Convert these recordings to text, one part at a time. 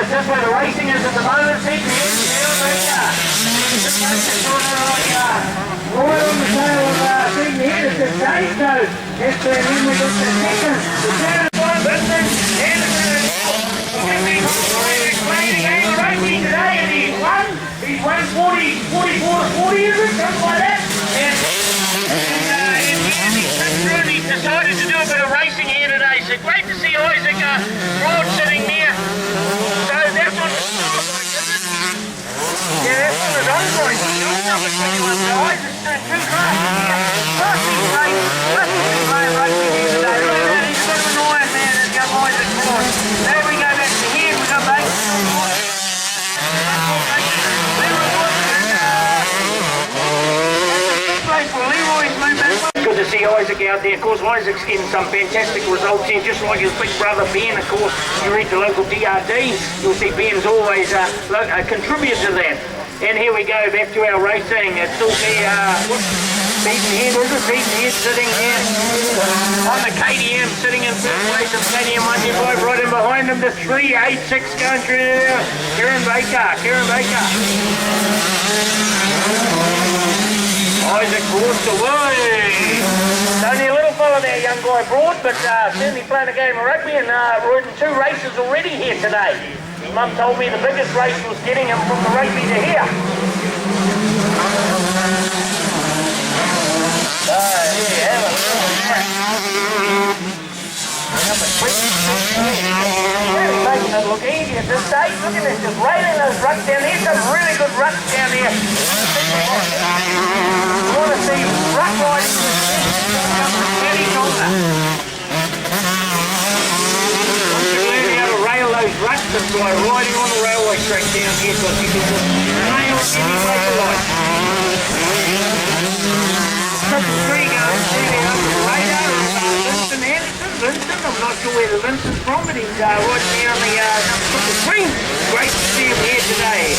That's just where the racing is at the moment. See, just right on the tail of Seaton Head at this stage. So that's where then we got the second. The third one, Vincent Anderson. Explaining Angle Rugby today, and he's won. He's won 44 to 40, is it? Something like that. And he's decided to do a bit of racing here today. So great to see Isaac Broad sitting there. So that's on the starboard, is it? Yeah, that's on the Android. Isaac's doing two classes here. Plus he's playing rugby here today. Look at that, he's a bit of an iron man, that young Isaac Broad. There we go back to here, we got back to good to see Isaac out there. Of course, Isaac's getting some fantastic results here, just like his big brother Ben. Of course, you read the local DRD, you'll see Ben's always contributed to that. And here we go, back to our racing. It's still Seaton Head, is it? Seaton Head sitting here on the KTM, sitting in first place of KTM 125, right in behind him, the 386 going through there. Kieran Baker. Isaac Broad away. Only a little fella there, young guy Broad, but certainly playing a game of rugby and riding two races already here today. His mum told me the biggest race was getting him from the rugby to here. So there you have it. Really making it look easy at this stage. Look at this, just railing those rucks down there. Some really good rucks down there. You want to see ruck riding any shoulder. Learn how to rail those rucks and by riding on the railway track down here, so you can just rail any way you like. Triple three going through there under the radar. Vincent Anderson. Vincent, I'm not sure where the Vincent's from, but he's right down the triple three. Great to see him here today.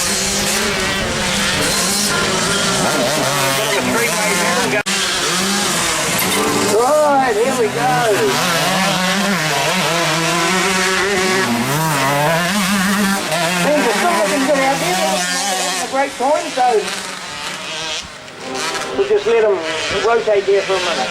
Right, here we go. Things are still looking good out there. Having a great time, so we'll just let them rotate there for a minute.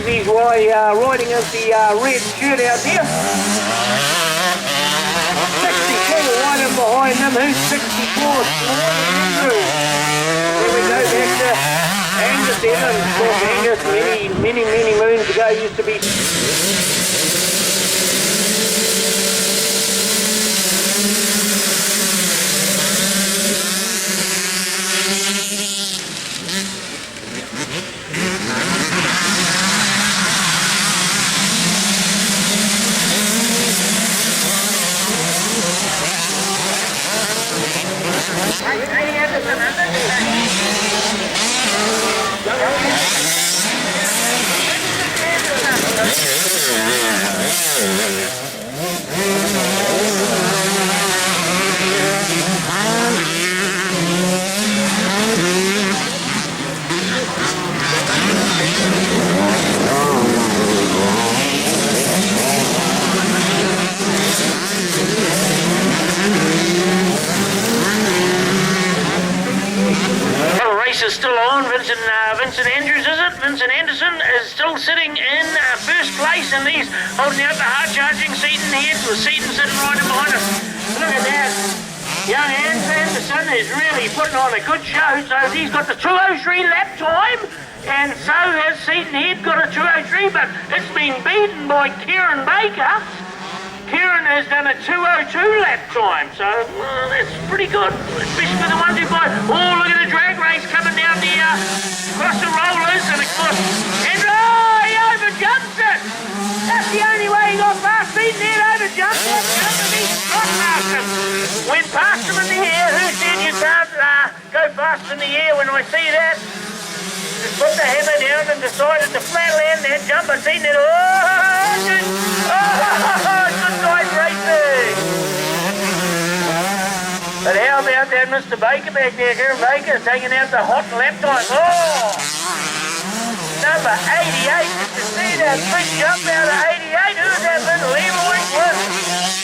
He's riding as the red shirt out there. 64 right in behind him. Who's 64? Andrew. There we go back to Angus Evans. Of course, Angus many moons ago used to be is still on. Vincent Andrews, is it? Vincent Anderson is still sitting in first place, and he's holding out the hard-charging Seaton Head, with Seaton sitting right in behind him. Look at that. Young Anderson is really putting on a good show. So he's got the 2:03 lap time, and so has Seaton Head got a 2:03, but it's been beaten by Kieran Baker. Kieran has done a 2:02 lap time, so that's pretty good, especially for the 125. Oh, look at the drag race coming down the across the rollers, and of course, and oh, he overjumps it. That's the only way he got past Seaton Head, overjumped it, and he got past him. Went past him in the air. Who said you can't go fast in the air? When I see that, just put the hammer down and decided to flatland that jump. I seen it. Good night racing. But how about that Mr. Baker back there? Kieran Baker taking out the hot lap time. Oh! Number 88. Did you see that big jump out of 88? Who's that been? Leroy Quinn.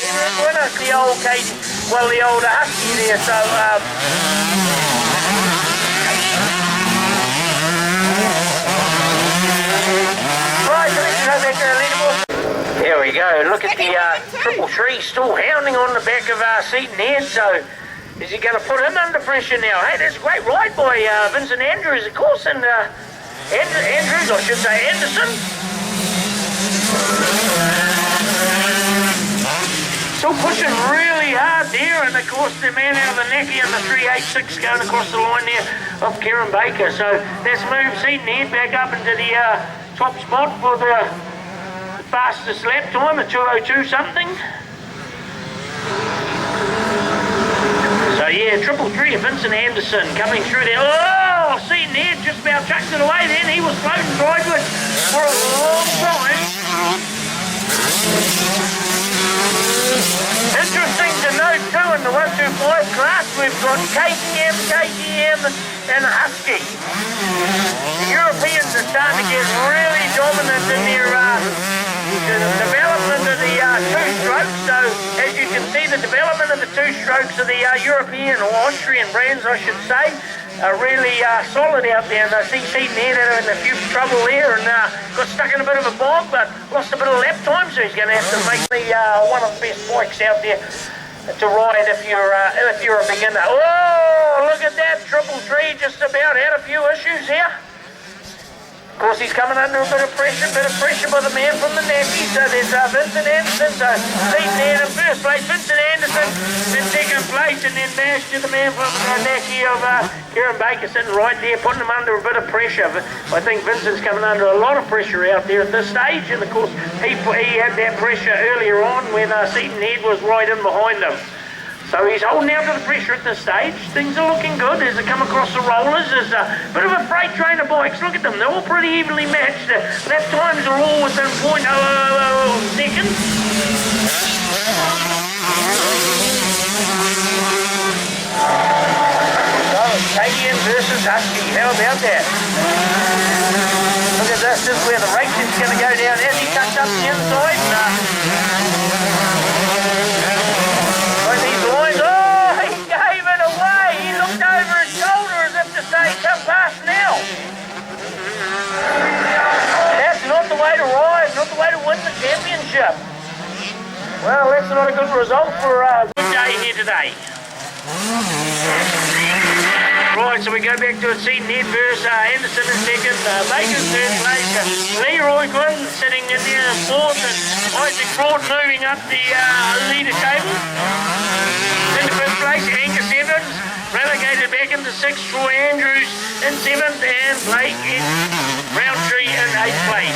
Leroy Quinn, that's the old Katie. Well, the old Husky there. So, there we go. Look at the 333 still hounding on the back of Seaton Head. So is he going to put him under pressure now? Hey, that's a great ride by Vincent Andrews, of course, and Andrews, I should say Anderson. Still pushing really hard there, and of course the man out of the Necky and the 386 going across the line there of Kieran Baker. So that's moved Seaton Head back up into the top spot for the fastest lap time at 2:02 something. So yeah, 333 of Vincent Anderson coming through there. Oh, Seaton Head just about chucked it away then. He was floating sideways for a long time. Interesting to note too, in the 125 class we've got KTM and Husky. The Europeans are starting to get really dominant in their development of the two-strokes. So as you can see, the development of the two-strokes of the European or Austrian brands, I should say, are really solid out there. And I see Seaton Head in a few trouble there and got stuck in a bit of a bog, but lost a bit of lap time, so he's going to have to make the one of the best bikes out there to ride if you're a beginner. Oh, look at that 333, just about had a few issues here. Of course, he's coming under a bit of pressure by the man from the Nappy. So there's Vincent Anderson. So Seaton Head in first place, Vincent Anderson in second place, and then Nash to the man from the Nappy of Kieran Baker sitting right there, putting him under a bit of pressure. I think Vincent's coming under a lot of pressure out there at this stage, and of course he had that pressure earlier on when Seaton Head was right in behind him. So he's holding out to the pressure at this stage. Things are looking good as they come across the rollers. There's a bit of a freight train of bikes. Look at them. They're all pretty evenly matched. Lap times are all within 0.00 seconds. So KTM versus Husky. How about that? Look at this. This is where the racing's going to go down. As he tucked up the inside. Come past now. That's not the way to ride, not the way to win the championship. Well, that's not a good result for a good day here today. Right, so we go back to it. Seaton Head versus Anderson in second, Baker in third place, Leroy Quinn sitting in there in fourth, and Isaac Broad moving up the leader table. In the fifth place, Angus Evans. Relegated back into sixth, Troy Andrews in seventh, and Blake in Roundtree in eighth place.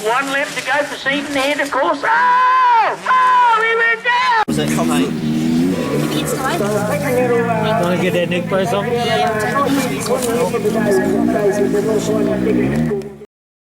One left to go for Seaton Head, of course. Oh, he went down! Was that fine? Want to get that neck brace off? Yeah.